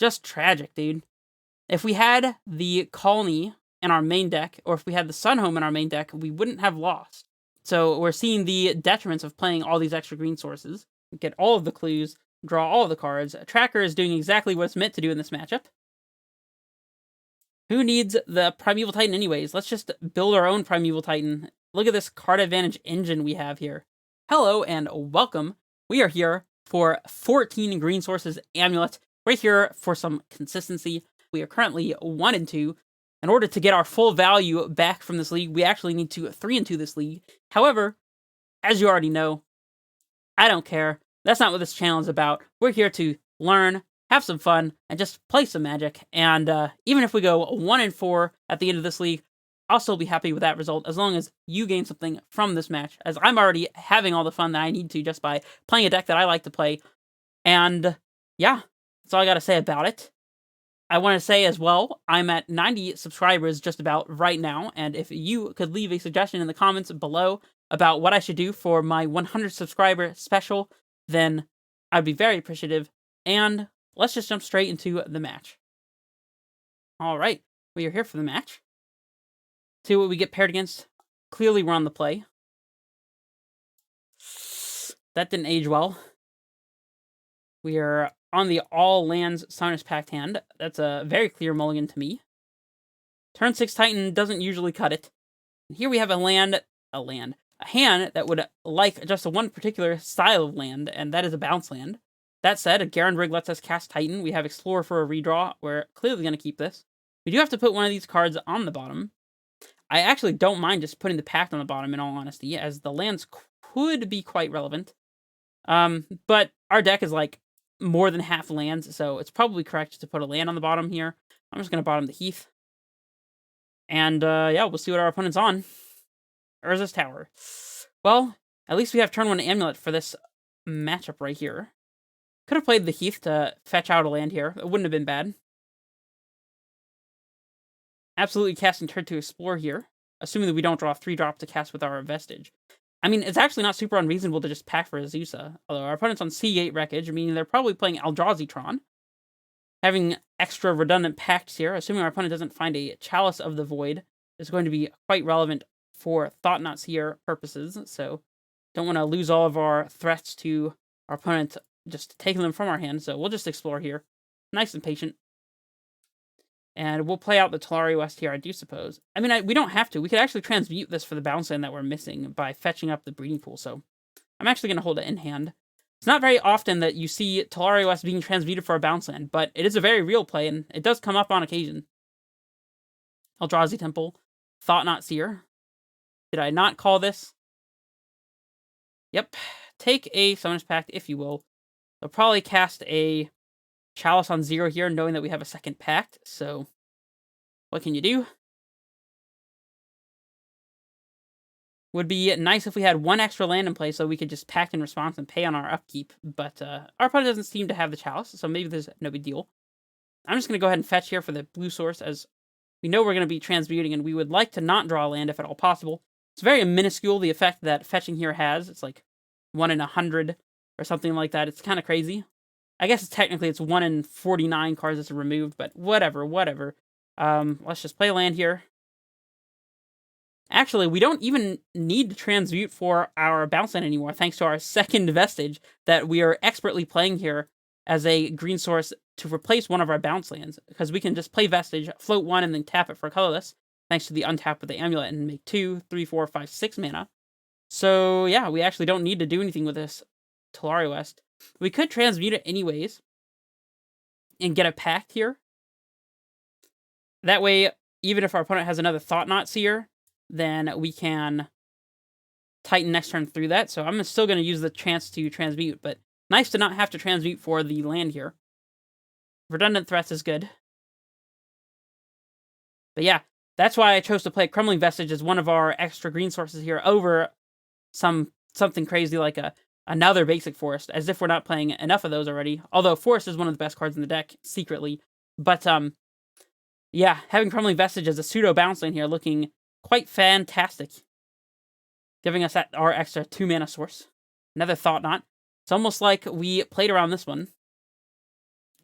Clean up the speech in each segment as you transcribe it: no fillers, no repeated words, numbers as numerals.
just tragic, dude. If we had the Colony in our main deck, or if we had the Sunhome in our main deck, we wouldn't have lost. So we're seeing the detriments of playing all these extra green sources. Get all of the clues, draw all of the cards. Tracker is doing exactly what it's meant to do in this matchup. Who needs the Primeval Titan anyways? Let's just build our own Primeval Titan. Look at this card advantage engine we have here. Hello and welcome. We are here for 14 green sources Amulet. We're here for some consistency. We are currently 1-2. In order to get our full value back from this league, we actually need to 3-2 this league. However, as you already know, I don't care. That's not what this channel is about. We're here to learn, have some fun, and just play some Magic. And even if we go 1-4 at the end of this league, I'll still be happy with that result as long as you gain something from this match, as I'm already having all the fun that I need to just by playing a deck that I like to play. And yeah, that's all I got to say about it. I want to say as well, I'm at 90 subscribers just about right now, and if you could leave a suggestion in the comments below about what I should do for my 100 subscriber special, then I'd be very appreciative. And let's just jump straight into the match. Alright, we are here for the match. See what we get paired against. Clearly we're on the play. That didn't age well. We are on the all lands Summoner's Pact hand. That's a very clear mulligan to me. Turn 6 Titan doesn't usually cut it. And here we have a hand that would like just one particular style of land, and that is a bounce land. That said, a Garenbrig lets us cast Titan. We have Explorer for a redraw. We're clearly going to keep this. We do have to put one of these cards on the bottom. I actually don't mind just putting the Pact on the bottom, in all honesty, as the lands could be quite relevant. But our deck is like more than half lands, so it's probably correct to put a land on the bottom here. I'm just going to bottom the Heath. And yeah, we'll see what our opponent's on. Urza's Tower. Well, at least we have turn 1 Amulet for this matchup right here. Could have played the Heath to fetch out a land here. It wouldn't have been bad. Absolutely casting turn 2 Explore here, assuming that we don't draw 3-drop to cast with our Vestige. I mean, it's actually not super unreasonable to just pack for Azusa, although our opponent's on C8 Wreckage, meaning they're probably playing Eldrazi Tron. Having extra redundant packs here, assuming our opponent doesn't find a Chalice of the Void, is going to be quite relevant for Thought-Knot Seer purposes, so don't want to lose all of our threats to our opponent just taking them from our hand, so we'll just explore here. Nice and patient. And we'll play out the Talari West here, I do suppose. I mean, we don't have to. We could actually transmute this for the bounce land that we're missing by fetching up the Breeding Pool, so I'm actually going to hold it in hand. It's not very often that you see Talari West being transmuted for a bounce land, but it is a very real play, and it does come up on occasion. Eldrazi Temple, Thought-Knot Seer. Did I not call this? Yep. Take a Summoner's Pact, if you will. They'll probably cast a Chalice on 0 here, knowing that we have a second Pact, so what can you do? Would be nice if we had one extra land in play so we could just Pact in response and pay on our upkeep, but our opponent doesn't seem to have the Chalice, so maybe there's no big deal. I'm just going to go ahead and fetch here for the blue source, as we know we're going to be transmuting, and we would like to not draw land if at all possible. It's very minuscule, the effect that fetching here has. It's like 1 in 100 or something like that. It's kind of crazy. I guess technically it's 1 in 49 cards that's removed, but whatever. Let's just play land here. Actually, we don't even need to transmute for our bounce land anymore, thanks to our second Vestige that we are expertly playing here as a green source to replace one of our bounce lands, because we can just play Vestige, float 1, and then tap it for colorless, thanks to the untap with the Amulet, and make 2, 3, 4, 5, 6 mana. So yeah, we actually don't need to do anything with this Talari West. We could transmute it anyways and get a Pact here. That way, even if our opponent has another Thought-Knot Seer, then we can Titan next turn through that. So I'm still going to use the chance to transmute, but nice to not have to transmute for the land here. Redundant threats is good. But yeah, that's why I chose to play Crumbling Vestige as one of our extra green sources here over something crazy like another basic forest, as if we're not playing enough of those already. Although forest is one of the best cards in the deck, secretly. But yeah, having Crumbling Vestige as a pseudo bounce lane here looking quite fantastic. Giving us our extra 2 mana source. Another Thought-Knot. It's almost like we played around this one.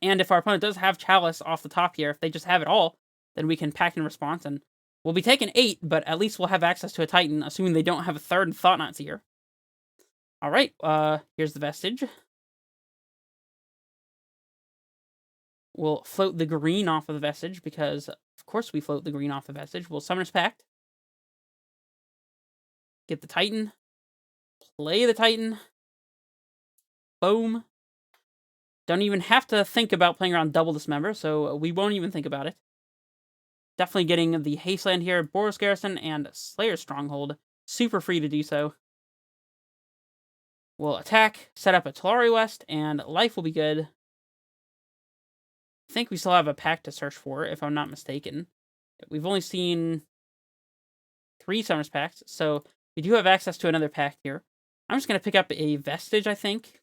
And if our opponent does have Chalice off the top here, if they just have it all, then we can pack in response, and we'll be taking 8, but at least we'll have access to a Titan, assuming they don't have a third Thought-Knot Seer. Alright, here's the Vestige. We'll float the green off of the Vestige, because of course we float the green off the Vestige. We'll Summoner's Pact. Get the Titan. Play the Titan. Boom. Don't even have to think about playing around Double Dismember, so we won't even think about it. Definitely getting the Haste Land here, Boros Garrison, and Slayer's Stronghold. Super free to do so. We'll attack, set up a Talari West, and life will be good. I think we still have a pack to search for, if I'm not mistaken. We've only seen 3 Summoners Packs, so we do have access to another pack here. I'm just going to pick up a Vestige, I think.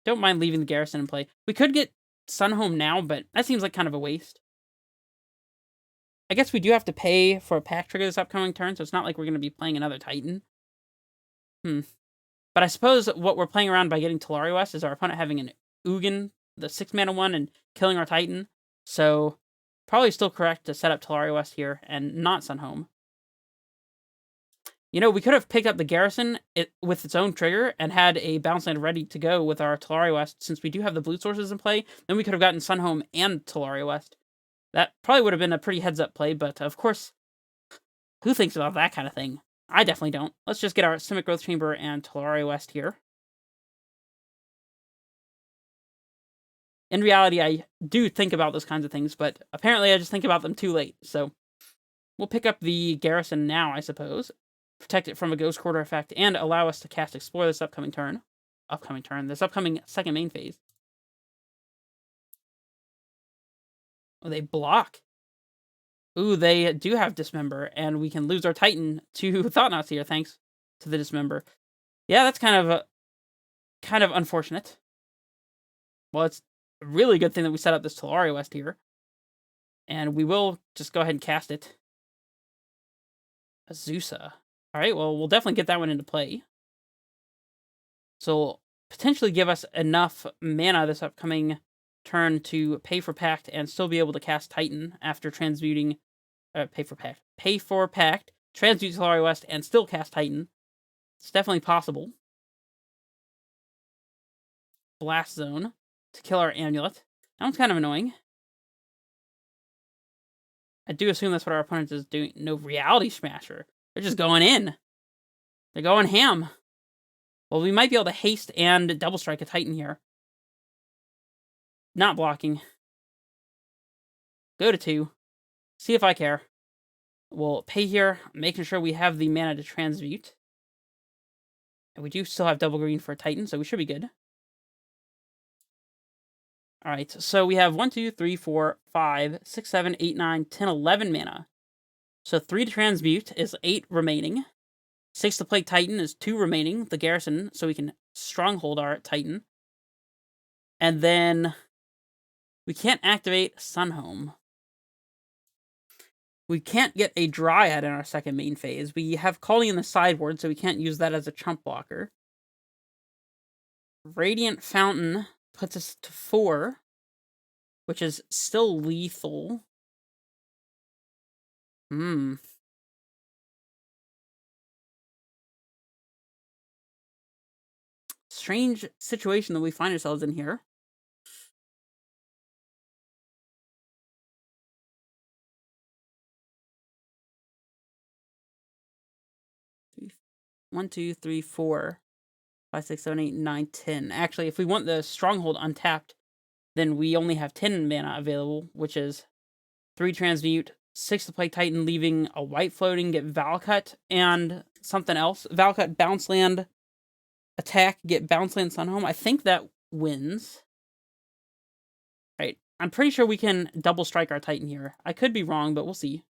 Don't mind leaving the Garrison in play. We could get Sunhome now, but that seems like kind of a waste. I guess we do have to pay for a pack trigger this upcoming turn, so it's not like we're going to be playing another Titan. But I suppose what we're playing around by getting Talari West is our opponent having an Ugin, the 6-mana one, and killing our Titan. So, probably still correct to set up Talari West here and not Sunhome. You know, we could have picked up the Garrison with its own trigger and had a bounce land ready to go with our Talari West, since we do have the blue sources in play. Then we could have gotten Sunhome and Talari West. That probably would have been a pretty heads-up play, but of course, who thinks about that kind of thing? I definitely don't. Let's just get our Simic Growth Chamber and Talari West here. In reality, I do think about those kinds of things, but apparently I just think about them too late, so we'll pick up the Garrison now, I suppose. Protect it from a Ghost Quarter effect, and allow us to cast Explore this upcoming turn. This upcoming second main phase. Oh, they block. Ooh, they do have Dismember, and we can lose our Titan to Thought-Knot Seer thanks to the Dismember. Yeah, that's kind of unfortunate. Well, it's a really good thing that we set up this Talari West here. And we will just go ahead and cast it. Azusa. Alright, well, we'll definitely get that one into play. So, potentially give us enough mana this upcoming turn to pay for Pact and still be able to cast Titan after transmuting... Pay for Pact, transmute Talari West, and still cast Titan. It's definitely possible. Blast Zone to kill our Amulet. That one's kind of annoying. I do assume that's what our opponent is doing. No, Reality Smasher. They're just going in. They're going ham. Well, we might be able to haste and double strike a Titan here. Not blocking. Go to 2. See if I care. We'll pay here, making sure we have the mana to transmute. And we do still have double green for a Titan, so we should be good. Alright, so we have 1, 2, 3, 4, 5, 6, 7, 8, 9, 10, 11 mana. So 3 to transmute is 8 remaining. 6 to play Titan is 2 remaining, the Garrison, so we can stronghold our Titan. And then we can't activate Sunhome. We can't get a Dryad in our second main phase. We have Calling in the sideboard, so we can't use that as a chump blocker. Radiant Fountain puts us to 4, which is still lethal. Strange situation that we find ourselves in here. One, 2, 3, 4, 5, 6, 7, 8, 9, 10. Actually, if we want the Stronghold untapped, then we only have 10 mana available, which is 3 transmute, 6 to play Titan, leaving a white floating, get Valcut, and something else. Valcut, bounce land, attack, get bounce land, Sunhome. I think that wins. Right. I'm pretty sure we can double strike our Titan here. I could be wrong, but we'll see.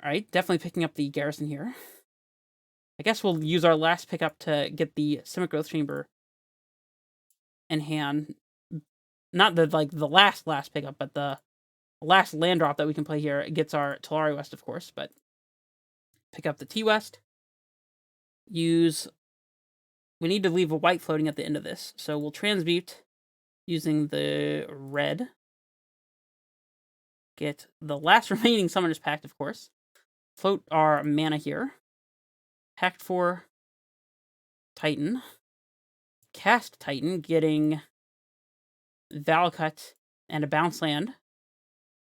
Alright, definitely picking up the Garrison here. I guess we'll use our last pickup to get the Simic Growth Chamber in hand. Not the last pickup, but the last land drop that we can play here. It gets our Talari West, of course, but pick up the T-West. Use we need to leave a white floating at the end of this. So we'll transmute using the red. Get the last remaining Summoner's Pact, of course. Float our mana here. Pact for Titan. Cast Titan, getting Valakut and a bounce land.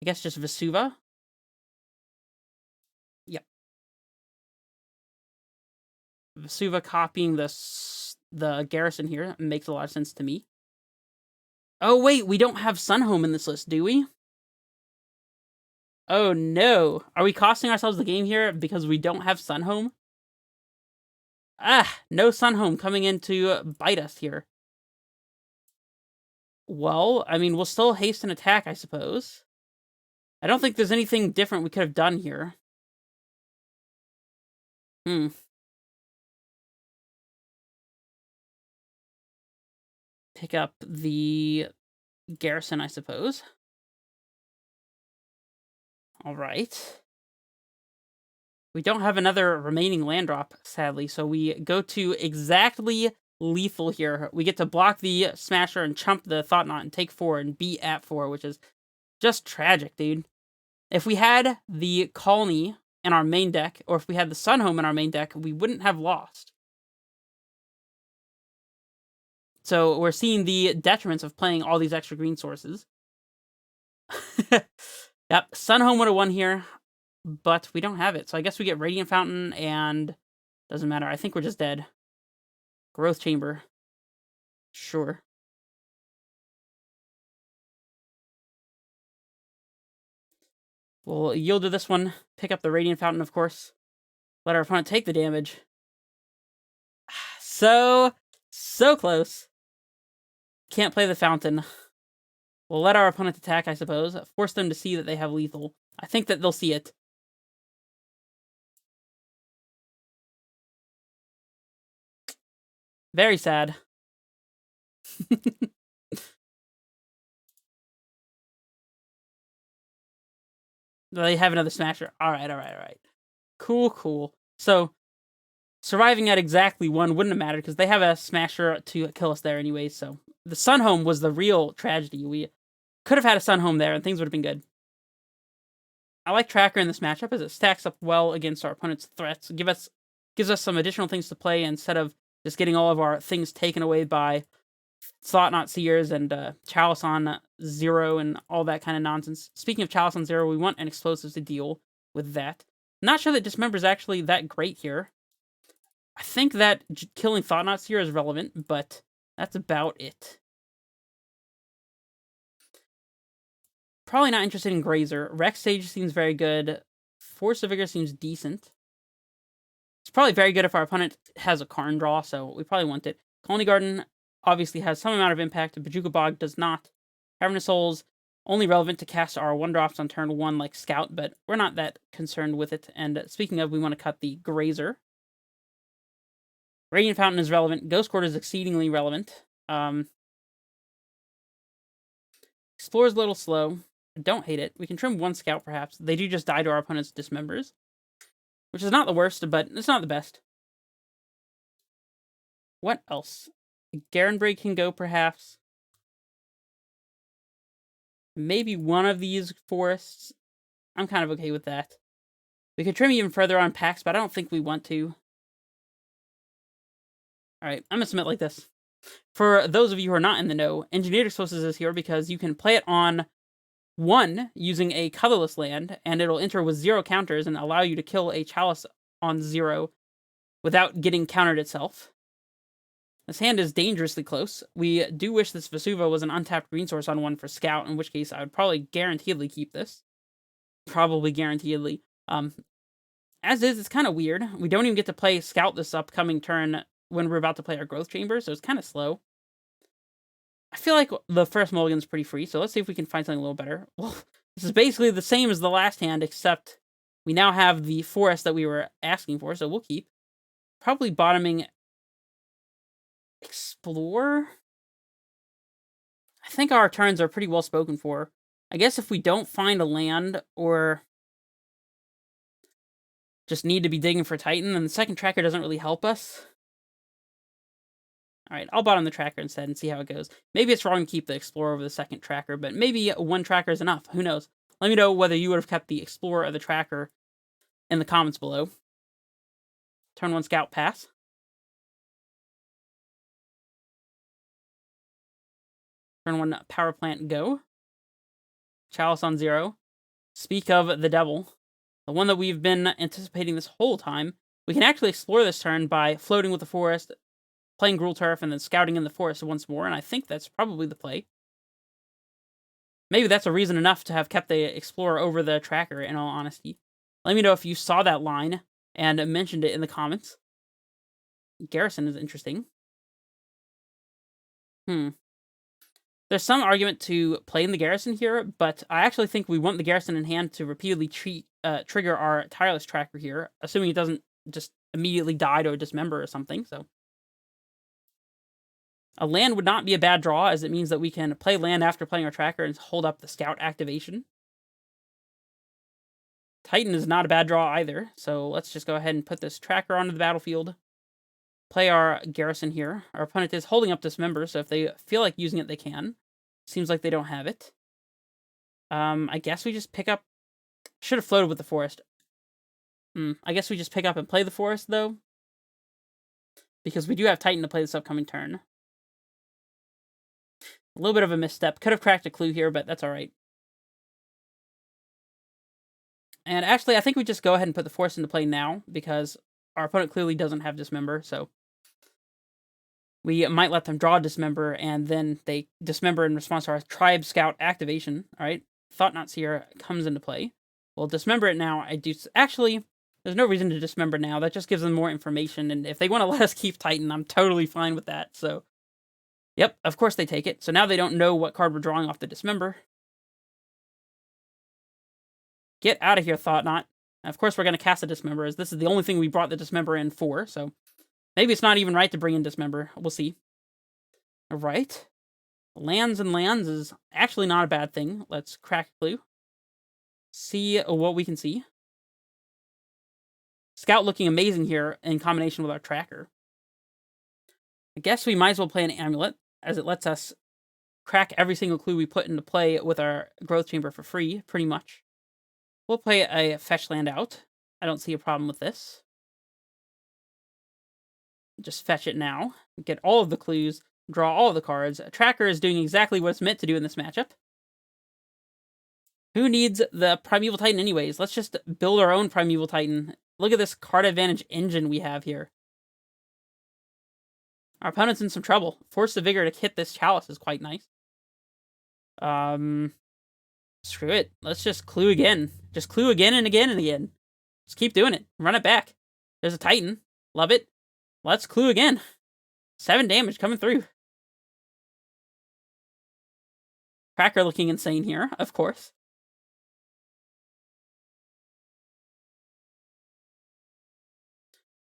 I guess just Vesuva. Yep. Vesuva copying the garrison here makes a lot of sense to me. Oh wait, we don't have Sunhome in this list, do we? Oh no. Are we costing ourselves the game here because we don't have Sunhome? Ah, no Sunhome coming in to bite us here. Well, I mean, we'll still haste an attack, I suppose. I don't think there's anything different we could have done here. Pick up the garrison, I suppose. All right. We don't have another remaining land drop, sadly, so we go to exactly lethal here. We get to block the Smasher and chump the Thought Knot and take 4 and be at 4, which is just tragic, dude. If we had the Colony in our main deck, or if we had the Sunhome in our main deck, we wouldn't have lost. So we're seeing the detriments of playing all these extra green sources. Yep, Sunhome would have won here, but we don't have it. So I guess we get Radiant Fountain and... doesn't matter. I think we're just dead. Growth Chamber. Sure. We'll yield to this one. Pick up the Radiant Fountain, of course. Let our opponent take the damage. So close. Can't play the Fountain. We'll let our opponent attack, I suppose. Force them to see that they have lethal. I think that they'll see it. Very sad. They have another Smasher. Alright. Cool. So, surviving at exactly 1 wouldn't have mattered because they have a Smasher to kill us there anyway, so... The Sunhome was the real tragedy. We could have had a Sunhome there and things would have been good. I like Tracker in this matchup as it stacks up well against our opponent's threats. Gives us some additional things to play instead of just getting all of our things taken away by Thought Knot Seers and Chalice on 0 and all that kind of nonsense. Speaking of Chalice on 0, we want an explosive to deal with that. Not sure that Dismember is actually that great here. I think that killing Thought Knot Seer is relevant, but that's about it. Probably not interested in Grazer. Rex Sage seems very good. Force of Vigor seems decent. It's probably very good if our opponent has a Karn draw, so we probably want it. Colony Garden obviously has some amount of impact. Bajuka Bog does not. Cavernous Souls, only relevant to cast our 1-drops on turn 1 like Scout, but we're not that concerned with it. And speaking of, we want to cut the Grazer. Radiant Fountain is relevant. Ghost Court is exceedingly relevant. Explore is a little slow. I don't hate it. We can trim 1 Scout, perhaps. They do just die to our opponent's Dismembers, which is not the worst, but it's not the best. What else? Garenbrig can go, perhaps. Maybe one of these forests. I'm kind of okay with that. We could trim even further on packs, but I don't think we want to. Alright, I'm going to submit like this. For those of you who are not in the know, Engineered Explosives is here because you can play it on 1 using a colorless land, and it'll enter with 0 counters and allow you to kill a Chalice on 0 without getting countered itself. This hand is dangerously close. We do wish this Vesuva was an untapped green source on 1 for Scout, in which case I would probably guaranteedly keep this. Probably guaranteedly. As is, it's kind of weird. We don't even get to play Scout this upcoming turn when we're about to play our Growth Chamber, so it's kind of slow. I feel like the first mulligan's pretty free, so let's see if we can find something a little better. Well, this is basically the same as the last hand, except we now have the forest that we were asking for, so we'll keep. Probably bottoming Explore? I think our turns are pretty well spoken for. I guess if we don't find a land, or just need to be digging for Titan, then the second tracker doesn't really help us. Alright, I'll bottom the tracker instead and see how it goes. Maybe it's wrong to keep the Explorer over the second tracker, but maybe one tracker is enough. Who knows? Let me know whether you would have kept the Explorer or the tracker in the comments below. Turn 1 Scout pass. Turn 1 Power Plant go. Chalice on 0. Speak of the devil. The one that we've been anticipating this whole time. We can actually explore this turn by floating with the forest, playing Gruul Turf, and then scouting in the forest once more, and I think that's probably the play. Maybe that's a reason enough to have kept the Explorer over the tracker, in all honesty. Let me know if you saw that line and mentioned it in the comments. Garrison is interesting. There's some argument to play in the Garrison here, but I actually think we want the Garrison in hand to repeatedly trigger our Tireless tracker here, assuming it doesn't just immediately die to a Dismember or something, so. A land would not be a bad draw, as it means that we can play land after playing our tracker and hold up the Scout activation. Titan is not a bad draw either, so let's just go ahead and put this tracker onto the battlefield. Play our Garrison here. Our opponent is holding up Dismember, so if they feel like using it, they can. Seems like they don't have it. I guess we just pick up... Should have floated with the forest. I guess we just pick up and play the forest, though. Because we do have Titan to play this upcoming turn. A little bit of a misstep. Could have cracked a clue here, but that's alright. And actually, I think we just go ahead and put the forest into play now, because our opponent clearly doesn't have Dismember, so... We might let them draw a Dismember, and then they Dismember in response to our Tribe Scout activation. Alright, Thought-Knot Seer comes into play. We'll Dismember it now. Actually, there's no reason to Dismember now. That just gives them more information, and if they want to let us keep Titan, I'm totally fine with that, so... Yep, of course they take it. So now they don't know what card we're drawing off the Dismember. Get out of here, Thought-Knot. Of course we're going to cast a Dismember, as this is the only thing we brought the Dismember in for, so... Maybe it's not even right to bring in Dismember. We'll see. Alright. Lands and lands is actually not a bad thing. Let's crack a clue. See what we can see. Scout looking amazing here in combination with our tracker. I guess we might as well play an Amulet, as it lets us crack every single clue we put into play with our Growth Chamber for free, pretty much. We'll play a fetch land out. I don't see a problem with this. Just fetch it now. Get all of the clues. Draw all of the cards. Tracker is doing exactly what it's meant to do in this matchup. Who needs the Primeval Titan anyways? Let's just build our own Primeval Titan. Look at this card advantage engine we have here. Our opponent's in some trouble. Force of Vigor to hit this Chalice is quite nice. Screw it. Let's just clue again. Just clue again and again and again. Just keep doing it. Run it back. There's a Titan. Love it. Let's clue again. 7 damage coming through. Tracker looking insane here, of course.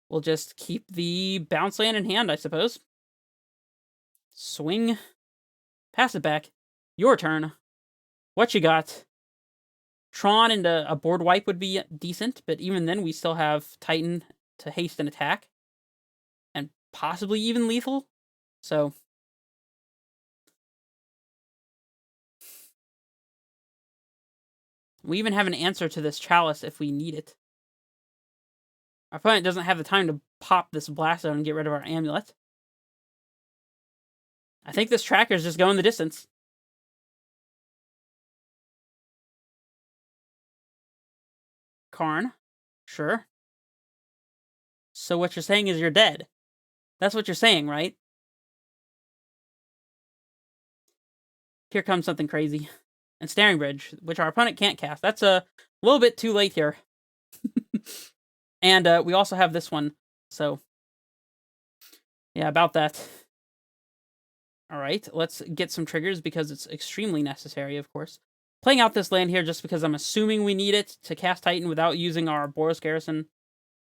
We'll just keep the bounce land in hand, I suppose. Swing. Pass it back. Your turn. What you got? Tron into a board wipe would be decent, but even then we still have Titan to haste an attack. And possibly even lethal. So... we even have an answer to this Chalice if we need it. Our opponent doesn't have the time to pop this Blast Zone and get rid of our Amulet. I think this tracker's just going the distance. Karn. Sure. So what you're saying is you're dead. That's what you're saying, right? Here comes something crazy. And Staring Bridge, which our opponent can't cast. That's a little bit too late here. And we also have this one, so... yeah, about that. Alright, let's get some triggers because it's extremely necessary, of course. Playing out this land here just because I'm assuming we need it to cast Titan without using our Boros Garrison.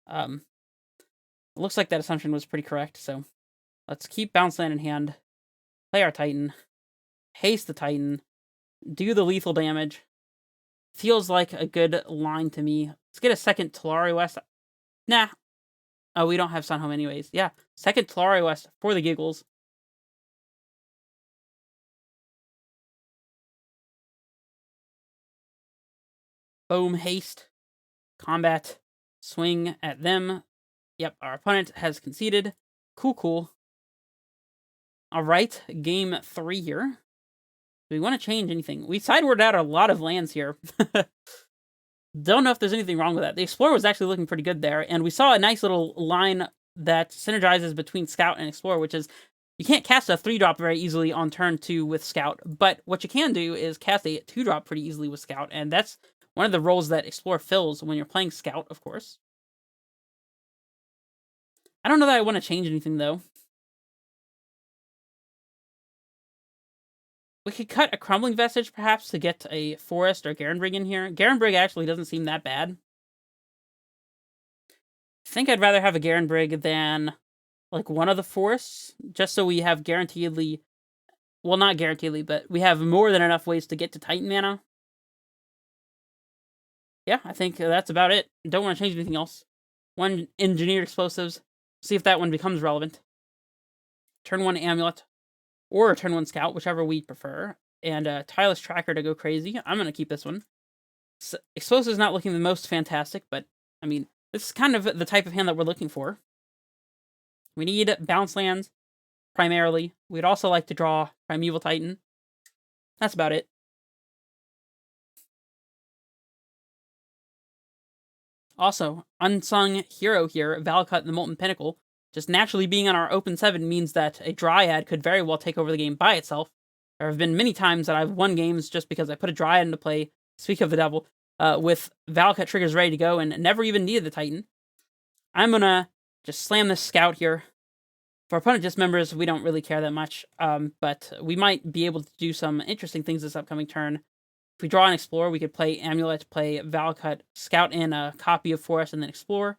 It looks like that assumption was pretty correct, so... let's keep bounce land in hand. Play our Titan. Haste the Titan. Do the lethal damage. Feels like a good line to me. Let's get a second Talari West. Nah. Oh, we don't have Sunhome anyways. Yeah, second Talari West for the giggles. Boom, haste, combat, swing at them. Yep, our opponent has conceded. Cool, cool. All right, game 3 here. Do we want to change anything? We sidewarded out a lot of lands here. Don't know if there's anything wrong with that. The Explorer was actually looking pretty good there, and we saw a nice little line that synergizes between Scout and Explorer, which is, you can't cast a 3-drop very easily on turn 2 with Scout, but what you can do is cast a 2-drop pretty easily with Scout, and that's one of the roles that Explorer fills when you're playing Scout, of course. I don't know that I want to change anything, though. We could cut a Crumbling Vestige, perhaps, to get a Forest or Garenbrig in here. Garenbrig actually doesn't seem that bad. I think I'd rather have a Garenbrig than, like, one of the Forests, just so we have guaranteedly... Well, not guaranteedly, but we have more than enough ways to get to Titan mana. Yeah, I think that's about it. Don't want to change anything else. 1 Engineered Explosives. See if that one becomes relevant. Turn 1 Amulet. Or turn 1 Scout, whichever we prefer. And Tireless Tracker to go crazy. I'm going to keep this one. Explosive is not looking the most fantastic, but, I mean, this is kind of the type of hand that we're looking for. We need bounce lands, primarily. We'd also like to draw Primeval Titan. That's about it. Also, unsung hero here, Valakut the Molten Pinnacle. Just naturally being on our open 7 means that a Dryad could very well take over the game by itself. There have been many times that I've won games just because I put a Dryad into play, speak of the devil, with Valakut triggers ready to go and never even needed the Titan. I'm gonna just slam this Scout here. For opponent dismembers, we don't really care that much, but we might be able to do some interesting things this upcoming turn. If we draw an Explorer, we could play Amulet, play Valakut, Scout in a copy of Forest, and then Explore.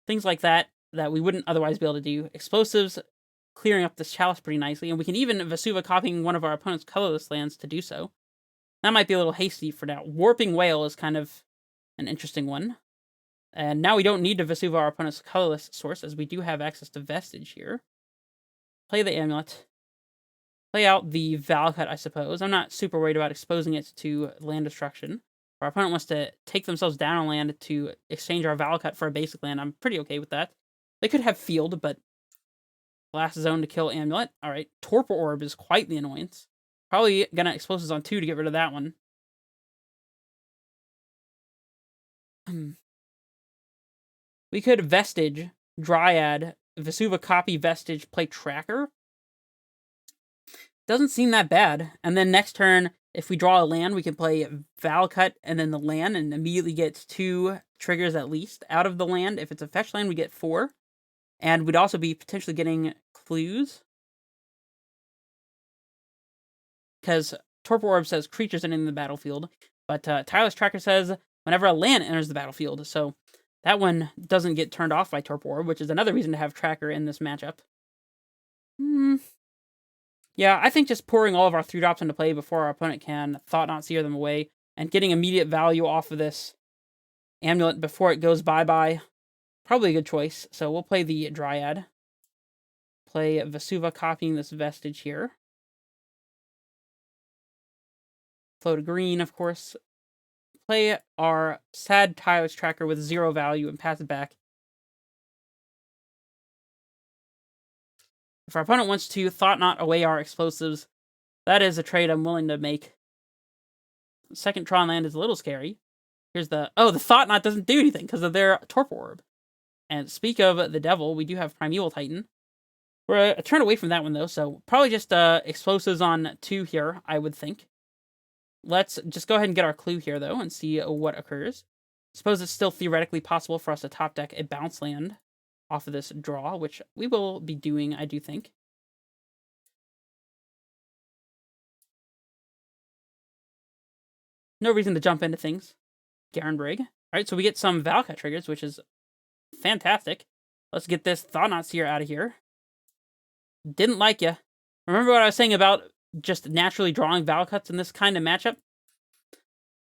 Things like that we wouldn't otherwise be able to do. Explosives clearing up this Chalice pretty nicely, and we can even Vesuva copying one of our opponent's colorless lands to do so. That might be a little hasty for now. Warping Whale is kind of an interesting one. And now we don't need to Vesuva our opponent's colorless source, as we do have access to Vestige here. Play the Amulet. Play out the Valakut, I suppose. I'm not super worried about exposing it to land destruction. If our opponent wants to take themselves down on land to exchange our Valakut for a basic land, I'm pretty okay with that. They could have Field, but Blast Zone to kill Amulet. Alright, Torpor Orb is quite the annoyance. Probably gonna Explosives on 2 to get rid of that one. We could Vestige, Dryad, Vesuva copy Vestige, play Tracker. Doesn't seem that bad. And then next turn, if we draw a land, we can play Valakut and then the land and immediately get 2 triggers at least out of the land. If it's a fetch land, we get 4. And we'd also be potentially getting clues. Because Torpor Orb says creatures entering the battlefield. But Tireless Tracker says whenever a land enters the battlefield. So that one doesn't get turned off by Torpor Orb, which is another reason to have Tracker in this matchup. Yeah, I think just pouring all of our 3-drops into play before our opponent can Thought-Knot Seer them away, and getting immediate value off of this Amulet before it goes bye-bye, probably a good choice. So we'll play the Dryad. Play Vesuva copying this Vestige here. Float a green, of course. Play our sad Tireless Tracker with 0 value and pass it back. If our opponent wants to Thought-Knot away our explosives, that is a trade I'm willing to make. Second Tron land is a little scary. Here's the... Oh, the Thought-Knot doesn't do anything because of their Torpor Orb. And speak of the devil, we do have Primeval Titan. We're a turn away from that one, though, so probably just explosives on 2 here, I would think. Let's just go ahead and get our clue here, though, and see what occurs. Suppose it's still theoretically possible for us to top deck a bounce land off of this draw, which we will be doing, I do think. No reason to jump into things. Garenbrig. Alright, so we get some Valakut triggers, which is fantastic. Let's get this Thought-Knot Seer out of here. Didn't like ya. Remember what I was saying about just naturally drawing Valakuts in this kind of matchup?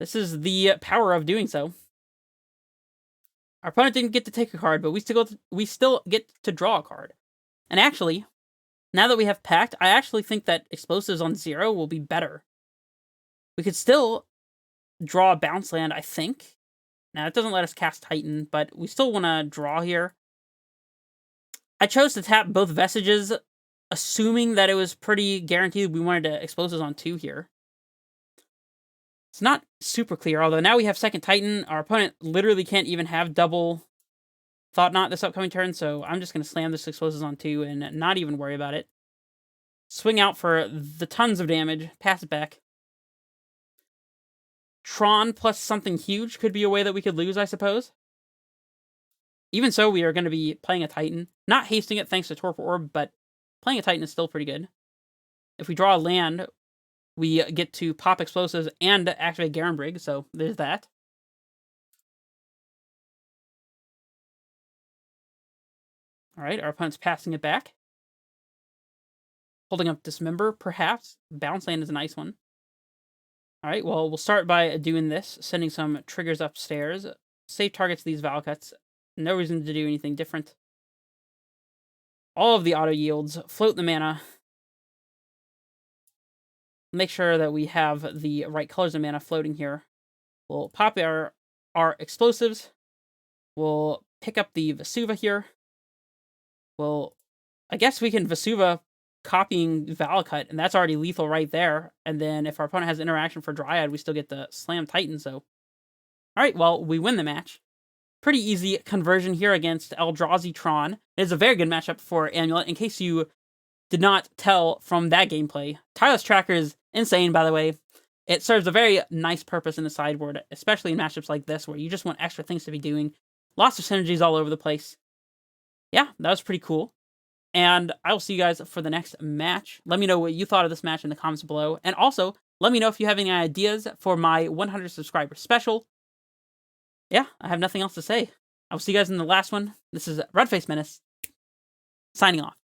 This is the power of doing so. Our opponent didn't get to take a card, but we still get to draw a card. And actually, now that we have Pact, I actually think that explosives on 0 will be better. We could still draw a bounce land, I think. Now, it doesn't let us cast Titan, but we still want to draw here. I chose to tap both Vestiges, assuming that it was pretty guaranteed we wanted to expose us on 2 here. It's not super clear, although now we have second Titan. Our opponent literally can't even have double Thought Knot this upcoming turn, so I'm just going to slam this exposes on 2 and not even worry about it. Swing out for the tons of damage, pass it back. Tron plus something huge could be a way that we could lose, I suppose. Even so, we are going to be playing a Titan. Not hasting it thanks to Torpor Orb, but playing a Titan is still pretty good. If we draw a land, we get to pop explosives and activate Garenbrig, so there's that. Alright, our opponent's passing it back. Holding up Dismember, perhaps. Bounce land is a nice one. Alright, well, we'll start by doing this, sending some triggers upstairs. Save targets these Valcuts. No reason to do anything different. All of the auto yields. Float the mana. Make sure that we have the right colors of mana floating here. We'll pop our explosives. We'll pick up the Vesuva here. Well, I guess we can Vesuva copying Valakut, and that's already lethal right there. And then if our opponent has interaction for Dryad, we still get the Slam Titan, so... Alright, well, we win the match. Pretty easy conversion here against Eldrazi Tron. It is a very good matchup for Amulet, in case you did not tell from that gameplay. Tireless Tracker is insane, by the way. It serves a very nice purpose in the sideboard, especially in matchups like this, where you just want extra things to be doing. Lots of synergies all over the place. Yeah, that was pretty cool. And I will see you guys for the next match. Let me know what you thought of this match in the comments below. And also, let me know if you have any ideas for my 100 subscriber special. Yeah, I have nothing else to say. I will see you guys in the last one. This is Redface Menace, signing off.